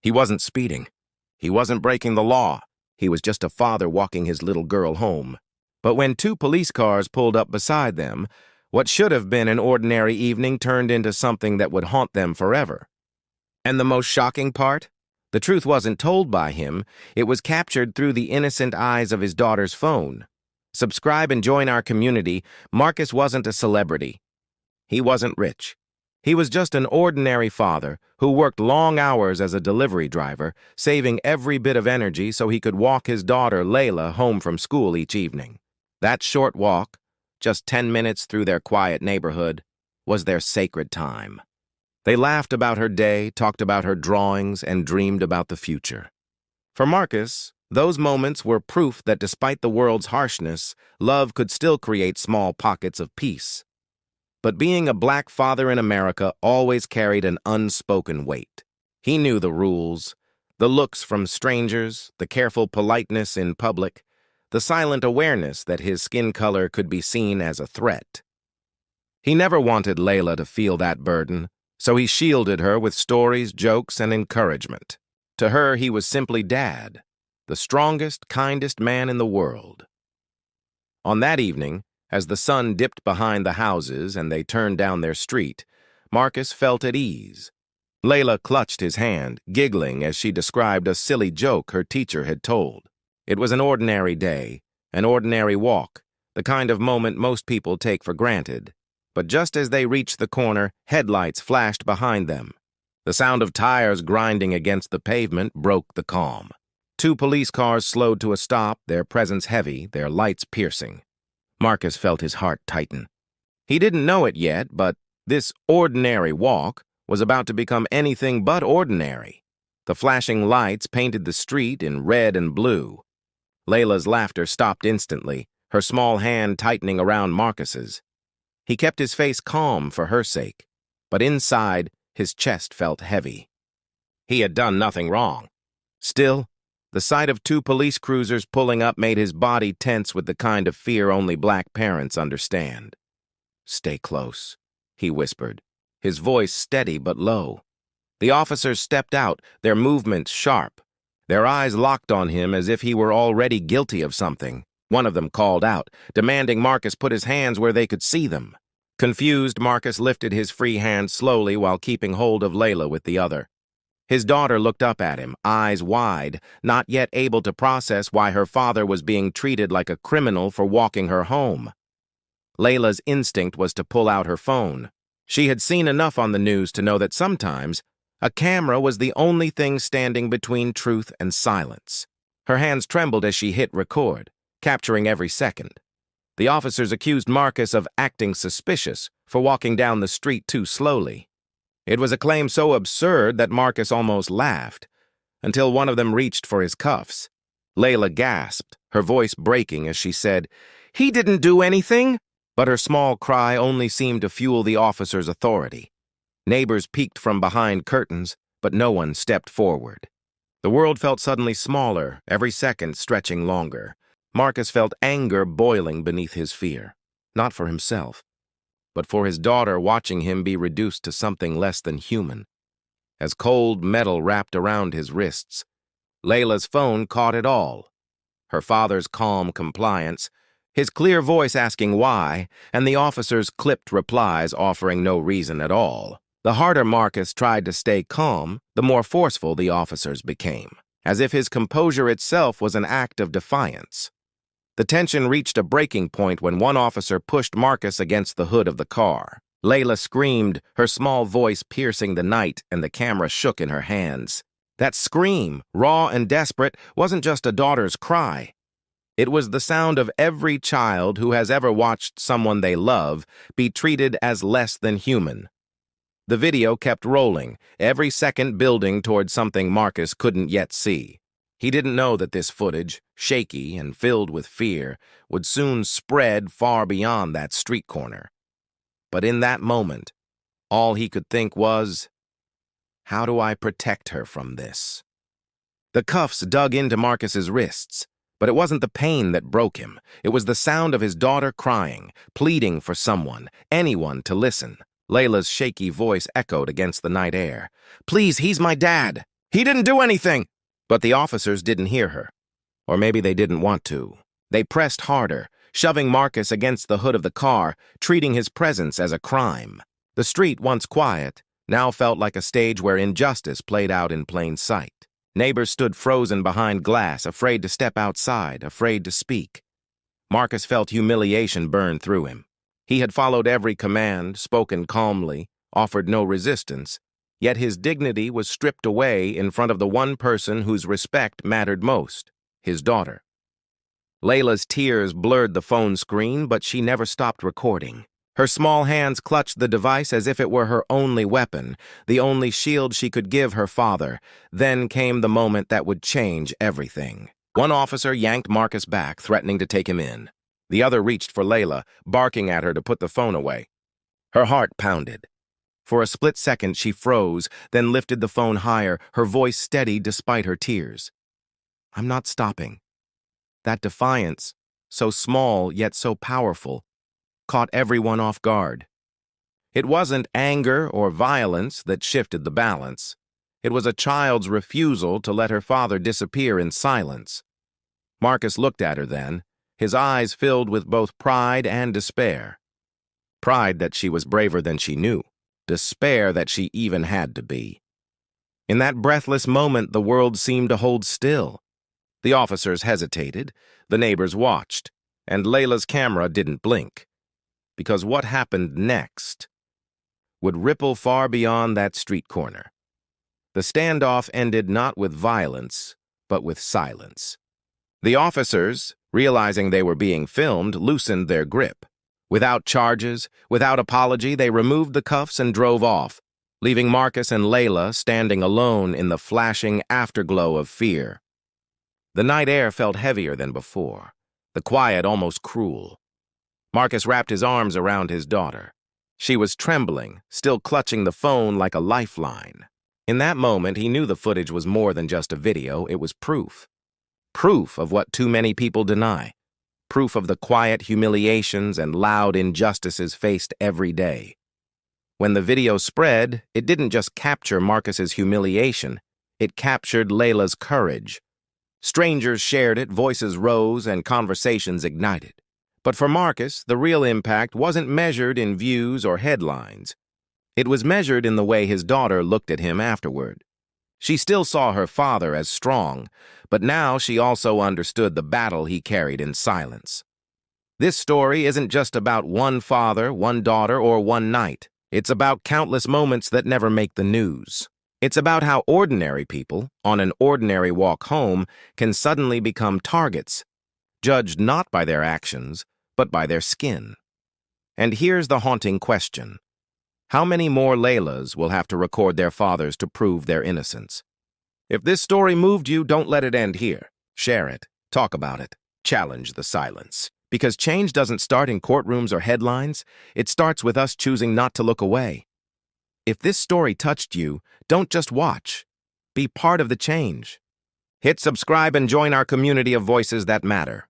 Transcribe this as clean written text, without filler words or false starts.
He wasn't speeding. He wasn't breaking the law. He was just a father walking his little girl home. But when two police cars pulled up beside them, what should have been an ordinary evening turned into something that would haunt them forever. And the most shocking part? The truth wasn't told by him. It was captured through the innocent eyes of his daughter's phone. Subscribe and join our community. Marcus wasn't a celebrity. He wasn't rich. He was just an ordinary father who worked long hours as a delivery driver, saving every bit of energy so he could walk his daughter, Layla, home from school each evening. That short walk, just 10 minutes through their quiet neighborhood, was their sacred time. They laughed about her day, talked about her drawings, and dreamed about the future. For Marcus, those moments were proof that despite the world's harshness, love could still create small pockets of peace. But being a black father in America always carried an unspoken weight. He knew the rules, the looks from strangers, the careful politeness in public, the silent awareness that his skin color could be seen as a threat. He never wanted Layla to feel that burden, so he shielded her with stories, jokes, and encouragement. To her, he was simply Dad, the strongest, kindest man in the world. On that evening, as the sun dipped behind the houses and they turned down their street, Marcus felt at ease. Layla clutched his hand, giggling as she described a silly joke her teacher had told. It was an ordinary day, an ordinary walk, the kind of moment most people take for granted. But just as they reached the corner, headlights flashed behind them. The sound of tires grinding against the pavement broke the calm. Two police cars slowed to a stop, their presence heavy, their lights piercing. Marcus felt his heart tighten. He didn't know it yet, but this ordinary walk was about to become anything but ordinary. The flashing lights painted the street in red and blue. Layla's laughter stopped instantly, her small hand tightening around Marcus's. He kept his face calm for her sake, but inside, his chest felt heavy. He had done nothing wrong. Still, the sight of two police cruisers pulling up made his body tense with the kind of fear only black parents understand. "Stay close," he whispered, his voice steady but low. The officers stepped out, their movements sharp. Their eyes locked on him as if he were already guilty of something. One of them called out, demanding Marcus put his hands where they could see them. Confused, Marcus lifted his free hand slowly while keeping hold of Layla with the other. His daughter looked up at him, eyes wide, not yet able to process why her father was being treated like a criminal for walking her home. Layla's instinct was to pull out her phone. She had seen enough on the news to know that sometimes a camera was the only thing standing between truth and silence. Her hands trembled as she hit record, capturing every second. The officers accused Marcus of acting suspicious for walking down the street too slowly. It was a claim so absurd that Marcus almost laughed, until one of them reached for his cuffs. Layla gasped, her voice breaking as she said, "He didn't do anything!" But her small cry only seemed to fuel the officer's authority. Neighbors peeked from behind curtains, but no one stepped forward. The world felt suddenly smaller, every second stretching longer. Marcus felt anger boiling beneath his fear, not for himself, but for his daughter watching him be reduced to something less than human. As cold metal wrapped around his wrists, Layla's phone caught it all. Her father's calm compliance, his clear voice asking why, and the officer's clipped replies offering no reason at all. The harder Marcus tried to stay calm, the more forceful the officers became, as if his composure itself was an act of defiance. The tension reached a breaking point when one officer pushed Marcus against the hood of the car. Layla screamed, her small voice piercing the night, and the camera shook in her hands. That scream, raw and desperate, wasn't just a daughter's cry. It was the sound of every child who has ever watched someone they love be treated as less than human. The video kept rolling, every second building toward something Marcus couldn't yet see. He didn't know that this footage, shaky and filled with fear, would soon spread far beyond that street corner. But in that moment, all he could think was, how do I protect her from this? The cuffs dug into Marcus's wrists, but it wasn't the pain that broke him. It was the sound of his daughter crying, pleading for someone, anyone to listen. Layla's shaky voice echoed against the night air. "Please, he's my dad." He didn't do anything! But the officers didn't hear her. Or maybe they didn't want to. They pressed harder, shoving Marcus against the hood of the car, treating his presence as a crime. The street, once quiet, now felt like a stage where injustice played out in plain sight. Neighbors stood frozen behind glass, afraid to step outside, afraid to speak. Marcus felt humiliation burn through him. He had followed every command, spoken calmly, offered no resistance, yet his dignity was stripped away in front of the one person whose respect mattered most, his daughter. Layla's tears blurred the phone screen, but she never stopped recording. Her small hands clutched the device as if it were her only weapon, the only shield she could give her father. Then came the moment that would change everything. One officer yanked Marcus back, threatening to take him in. The other reached for Layla, barking at her to put the phone away. Her heart pounded. For a split second, she froze, then lifted the phone higher, her voice steady despite her tears. "I'm not stopping." That defiance, so small yet so powerful, caught everyone off guard. It wasn't anger or violence that shifted the balance. It was a child's refusal to let her father disappear in silence. Marcus looked at her then, his eyes filled with both pride and despair. Pride that she was braver than she knew, despair that she even had to be. In that breathless moment, the world seemed to hold still. The officers hesitated, the neighbors watched, and Layla's camera didn't blink. Because what happened next would ripple far beyond that street corner. The standoff ended not with violence, but with silence. The officers, realizing they were being filmed, loosened their grip. Without charges, without apology, they removed the cuffs and drove off, leaving Marcus and Layla standing alone in the flashing afterglow of fear. The night air felt heavier than before, the quiet almost cruel. Marcus wrapped his arms around his daughter. She was trembling, still clutching the phone like a lifeline. In that moment, he knew the footage was more than just a video, it was proof. Proof of what too many people deny. Proof of the quiet humiliations and loud injustices faced every day. When the video spread, it didn't just capture Marcus's humiliation, it captured Layla's courage. Strangers shared it, voices rose, and conversations ignited. But for Marcus, the real impact wasn't measured in views or headlines. It was measured in the way his daughter looked at him afterward. She still saw her father as strong, but now she also understood the battle he carried in silence. This story isn't just about one father, one daughter, or one night. It's about countless moments that never make the news. It's about how ordinary people, on an ordinary walk home, can suddenly become targets, judged not by their actions, but by their skin. And here's the haunting question. How many more Laylas will have to record their fathers to prove their innocence? If this story moved you, don't let it end here. Share it, talk about it, challenge the silence. Because change doesn't start in courtrooms or headlines, it starts with us choosing not to look away. If this story touched you, don't just watch. Be part of the change. Hit subscribe and join our community of voices that matter.